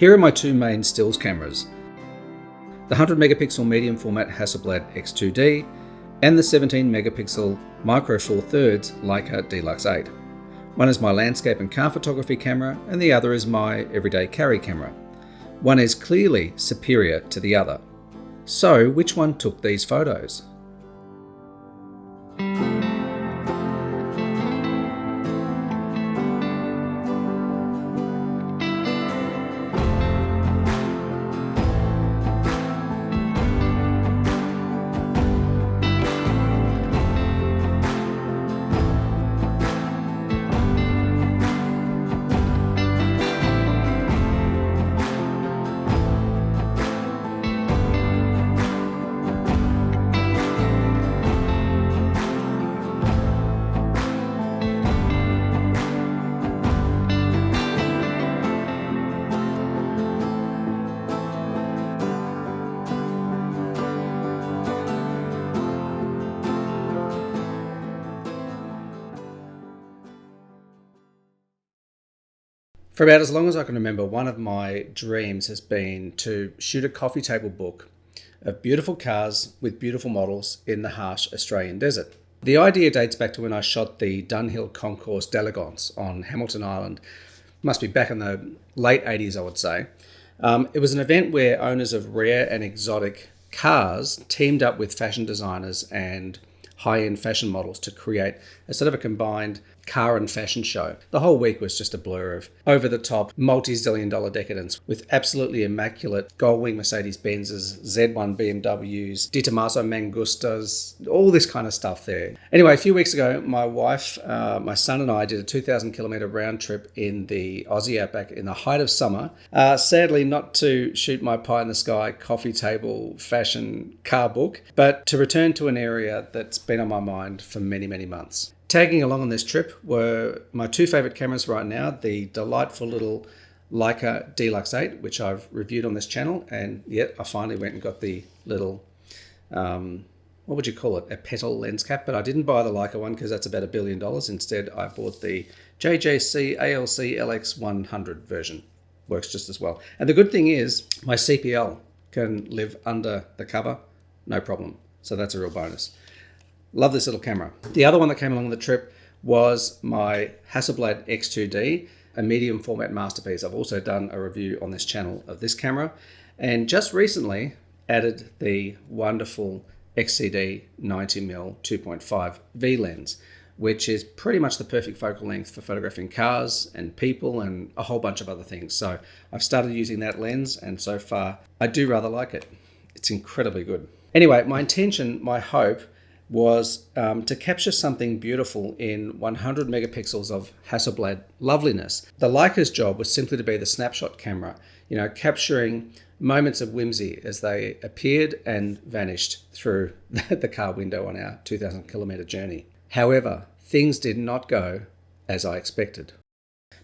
Here are my two main stills cameras, the 100 megapixel medium format Hasselblad X2D and the 17 megapixel micro four thirds Leica D-Lux 8. One is my landscape and car photography camera and the other is my everyday carry camera. One is clearly superior to the other. So which one took these photos? For about as long as I can remember, one of my dreams has been to shoot a coffee table book of beautiful cars with beautiful models in the harsh Australian desert. The idea dates back to when I shot the Dunhill Concourse d'Elegance on Hamilton Island. Must be back in the late 80s, I would say. It was an event where owners of rare and exotic cars teamed up with fashion designers and high-end fashion models to create a sort of a combined car and fashion show. The whole week was just a blur of over-the-top, multi-zillion dollar decadence with absolutely immaculate Goldwing Mercedes-Benzes, Z1 BMWs, Di Tommaso Mangustas, all this kind of stuff there. Anyway, a few weeks ago, my wife, my son and I did a 2,000 kilometre round trip in the Aussie outback in the height of summer. Sadly, not to shoot my pie-in-the-sky coffee table fashion car book, but to return to an area that's been on my mind for many, many months. Tagging along on this trip were my two favourite cameras right now, the delightful little Leica D-Lux 8, which I've reviewed on this channel, and yet I finally went and got the little, what would you call it, a petal lens cap, but I didn't buy the Leica one because that's about $1 billion. Instead, I bought the JJC ALC LX100 version. Works just as well. And the good thing is, my CPL can live under the cover, no problem. So that's a real bonus. Love this little camera. The other one that came along the trip was my Hasselblad X2D, a medium format masterpiece. I've also done a review on this channel of this camera and just recently added the wonderful XCD 90mm 2.5 V lens, which is pretty much the perfect focal length for photographing cars and people and a whole bunch of other things. So I've started using that lens and so far I do rather like it. It's incredibly good. Anyway, my intention, my hope, was to capture something beautiful in 100 megapixels of Hasselblad loveliness. The Leica's job was simply to be the snapshot camera, capturing moments of whimsy as they appeared and vanished through the car window on our 2,000 kilometre journey. However, things did not go as I expected.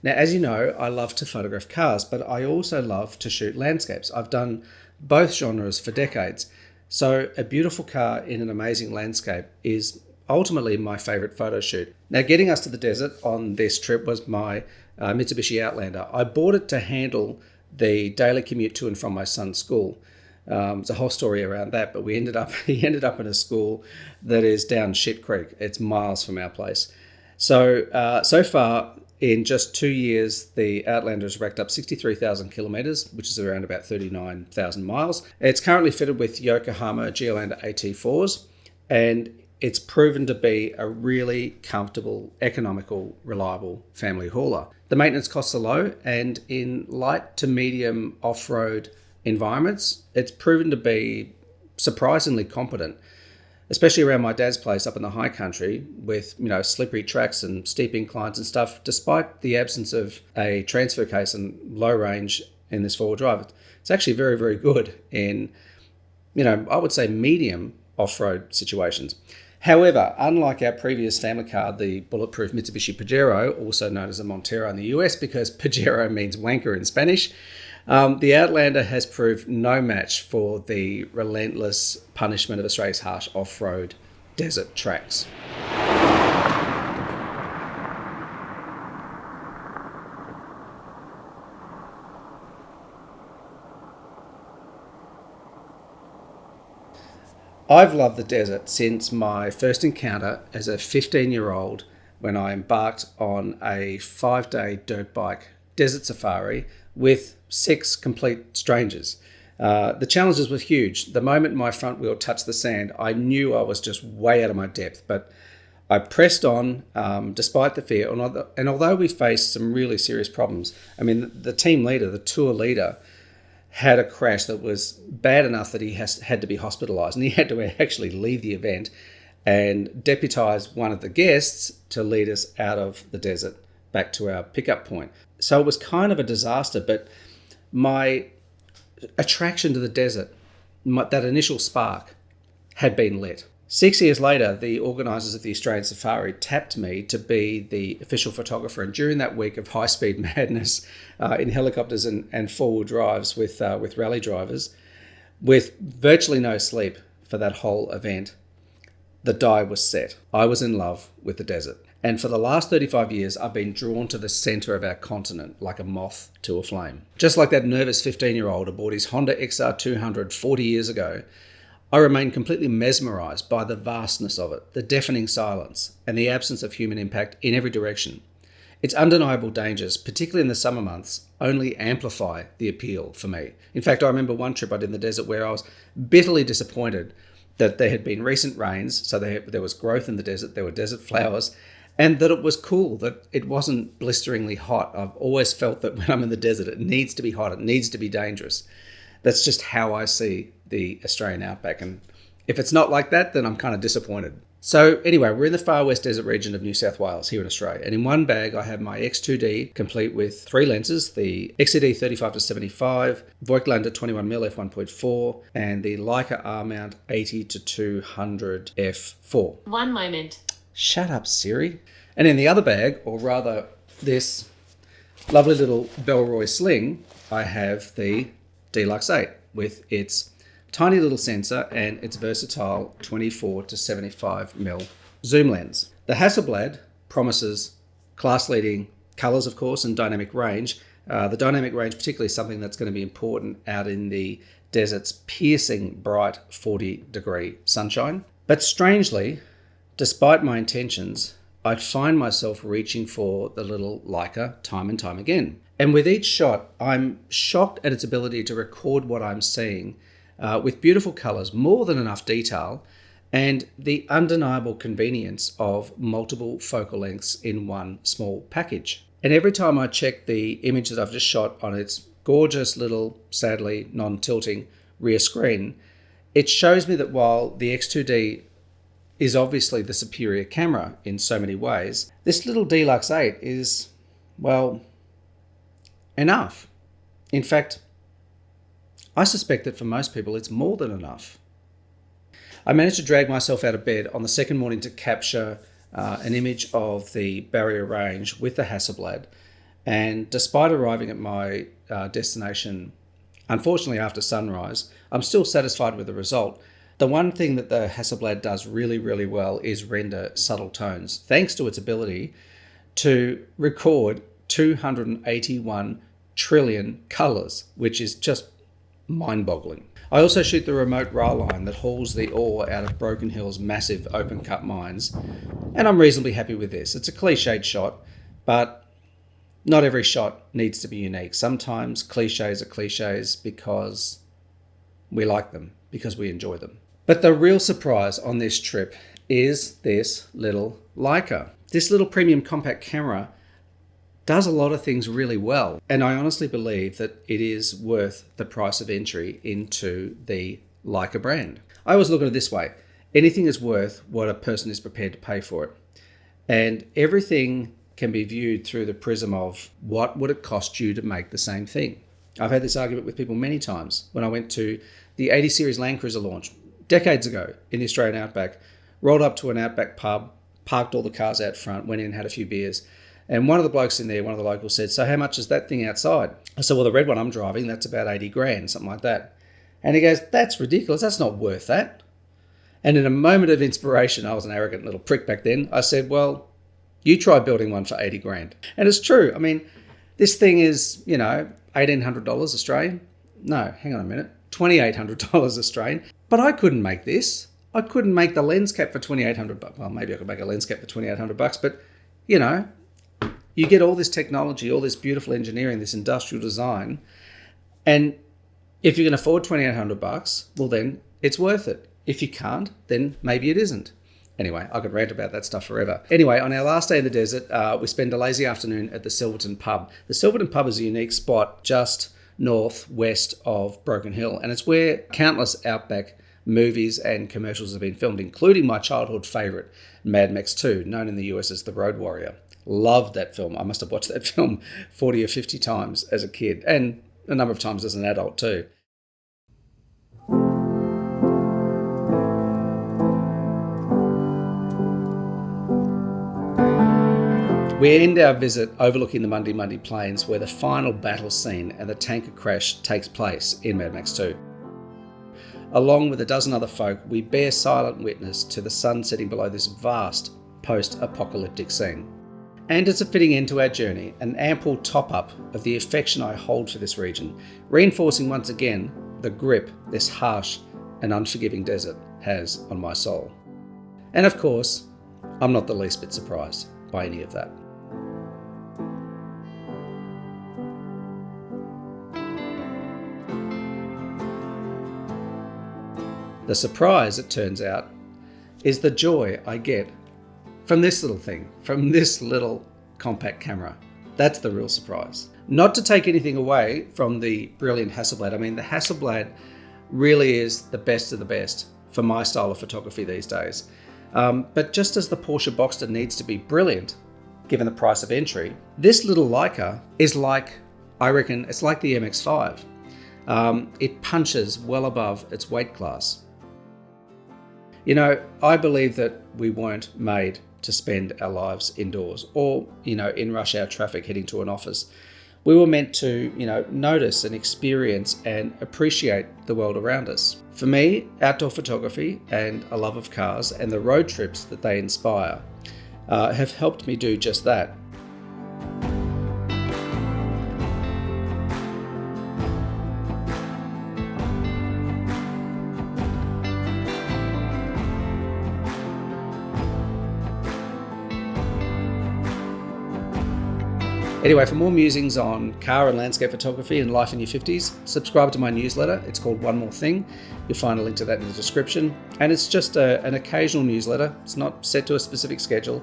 Now, as you know, I love to photograph cars, but I also love to shoot landscapes. I've done both genres for decades. So a beautiful car in an amazing landscape is ultimately my favorite photo shoot. Now, getting us to the desert on this trip was my Mitsubishi Outlander. I bought it to handle the daily commute to and from my son's school. There's a whole story around that, but he ended up in a school that is down Shit Creek. It's miles from our place. So far, in just 2 years, the Outlander has racked up 63,000 kilometres, which is around about 39,000 miles. It's currently fitted with Yokohama Geolandar AT4s, and it's proven to be a really comfortable, economical, reliable family hauler. The maintenance costs are low, and in light to medium off-road environments, it's proven to be surprisingly competent, especially around my dad's place up in the high country with, slippery tracks and steep inclines and stuff. Despite the absence of a transfer case and low range in this four-wheel drive, it's actually very, very good in, I would say medium off-road situations. However, unlike our previous family car, the bulletproof Mitsubishi Pajero, also known as a Montero in the US because Pajero means wanker in Spanish, the Outlander has proved no match for the relentless punishment of Australia's harsh off-road desert tracks. I've loved the desert since my first encounter as a 15-year-old when I embarked on a 5-day dirt bike desert safari with 6 complete strangers. The challenges were huge. The moment my front wheel touched the sand, I knew I was just way out of my depth, but I pressed on despite the fear. And although we faced some really serious problems, I mean, the team leader, the tour leader, had a crash that was bad enough that he had to be hospitalized, and he had to actually leave the event and deputize one of the guests to lead us out of the desert back to our pickup point. So it was kind of a disaster, but my attraction to the desert, that initial spark, had been lit. 6 years later, the organisers of the Australian Safari tapped me to be the official photographer, and during that week of high-speed madness in helicopters and four-wheel drives with rally drivers, with virtually no sleep for that whole event, the die was set. I was in love with the desert. And for the last 35 years, I've been drawn to the centre of our continent like a moth to a flame. Just like that nervous 15-year-old aboard his Honda XR200 40 years ago, I remain completely mesmerised by the vastness of it, the deafening silence, and the absence of human impact in every direction. Its undeniable dangers, particularly in the summer months, only amplify the appeal for me. In fact, I remember one trip I did in the desert where I was bitterly disappointed that there had been recent rains, so there was growth in the desert, there were desert flowers, and that it was cool, that it wasn't blisteringly hot. I've always felt that when I'm in the desert, it needs to be hot, it needs to be dangerous. That's just how I see the Australian outback. And if it's not like that, then I'm kind of disappointed. So anyway, we're in the far west desert region of New South Wales here in Australia. And in one bag, I have my X2D complete with 3 lenses, the XCD 35-75, Voigtlander 21mm f1.4, and the Leica R-mount 80-200 f4. One moment. Shut up, Siri. And in the other bag, or rather this lovely little Bellroy sling, I have the D-Lux 8 with its tiny little sensor and its versatile 24-75mm zoom lens. The Hasselblad promises class-leading colours, of course, and dynamic range. The dynamic range particularly is something that's going to be important out in the desert's piercing bright 40-degree sunshine. But strangely, despite my intentions, I find myself reaching for the little Leica time and time again. And with each shot, I'm shocked at its ability to record what I'm seeing with beautiful colours, more than enough detail, and the undeniable convenience of multiple focal lengths in one small package. And every time I check the image that I've just shot on its gorgeous little, sadly non-tilting rear screen, it shows me that while the X2D is obviously the superior camera in so many ways, this little D-Lux 8 is, well, enough. In fact, I suspect that for most people it's more than enough. I managed to drag myself out of bed on the second morning to capture an image of the Barrier Range with the Hasselblad, and despite arriving at my destination, unfortunately after sunrise, I'm still satisfied with the result. The one thing that the Hasselblad does really, really well is render subtle tones, thanks to its ability to record 281 trillion colours, which is just mind-boggling. I also shoot the remote rail line that hauls the ore out of Broken Hill's massive open-cut mines, and I'm reasonably happy with this. It's a cliched shot, but not every shot needs to be unique. Sometimes cliches are cliches because we like them, because we enjoy them. But the real surprise on this trip is this little Leica. This little premium compact camera does a lot of things really well, and I honestly believe that it is worth the price of entry into the Leica brand. I always look at it this way: anything is worth what a person is prepared to pay for it, and everything can be viewed through the prism of what would it cost you to make the same thing. I've had this argument with people many times. When I went to the 80 Series Land Cruiser launch decades ago in the Australian Outback, rolled up to an Outback pub, parked all the cars out front, went in, had a few beers, and one of the blokes in there, one of the locals said, "So how much is that thing outside?" I said, "Well, the red one I'm driving, that's about 80 grand, something like that." And he goes, "That's ridiculous, that's not worth that." And in a moment of inspiration, I was an arrogant little prick back then, I said, "Well, you try building one for 80 grand. And it's true. I mean, this thing is, $1,800 Australian. No, hang on a minute. $2,800 Australian. But I couldn't make this. I couldn't make the lens cap for $2,800. Well, maybe I could make a lens cap for $2,800, but you know, you get all this technology, all this beautiful engineering, this industrial design, and if you can afford $2,800, well then it's worth it. If you can't, then maybe it isn't. Anyway, I could rant about that stuff forever. Anyway, on our last day in the desert, we spend a lazy afternoon at the Silverton pub. The Silverton pub is a unique spot just northwest of Broken Hill, and it's where countless outback movies and commercials have been filmed, including my childhood favourite, Mad Max 2, known in the US as The Road Warrior. Loved that film. I must have watched that film 40 or 50 times as a kid, and a number of times as an adult too. We end our visit overlooking the Mundi Mundi Plains, where the final battle scene and the tanker crash takes place in Mad Max 2. Along with a dozen other folk, we bear silent witness to the sun setting below this vast post-apocalyptic scene. And it's a fitting end to our journey, an ample top-up of the affection I hold for this region, reinforcing once again the grip this harsh and unforgiving desert has on my soul. And of course, I'm not the least bit surprised by any of that. The surprise, it turns out, is the joy I get from this little thing, from this little compact camera. That's the real surprise. Not to take anything away from the brilliant Hasselblad. I mean, the Hasselblad really is the best of the best for my style of photography these days. But just as the Porsche Boxster needs to be brilliant, given the price of entry, this little Leica is like, I reckon, it's like the MX-5. It punches well above its weight class. You know, I believe that we weren't made to spend our lives indoors or, in rush hour traffic heading to an office. We were meant to, notice and experience and appreciate the world around us. For me, outdoor photography and a love of cars and the road trips that they inspire have helped me do just that. Anyway, for more musings on car and landscape photography and life in your 50s, subscribe to my newsletter. It's called One More Thing. You'll find a link to that in the description. And it's just an occasional newsletter. It's not set to a specific schedule,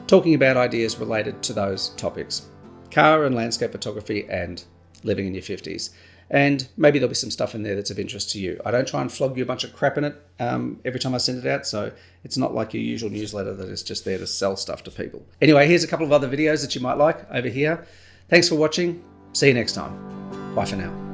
talking about ideas related to those topics. Car and landscape photography and living in your 50s. And maybe there'll be some stuff in there that's of interest to you. I don't try and flog you a bunch of crap in it every time I send it out, so it's not like your usual newsletter that is just there to sell stuff to people. Anyway, here's a couple of other videos that you might like over here. Thanks for watching. See you next time. Bye for now.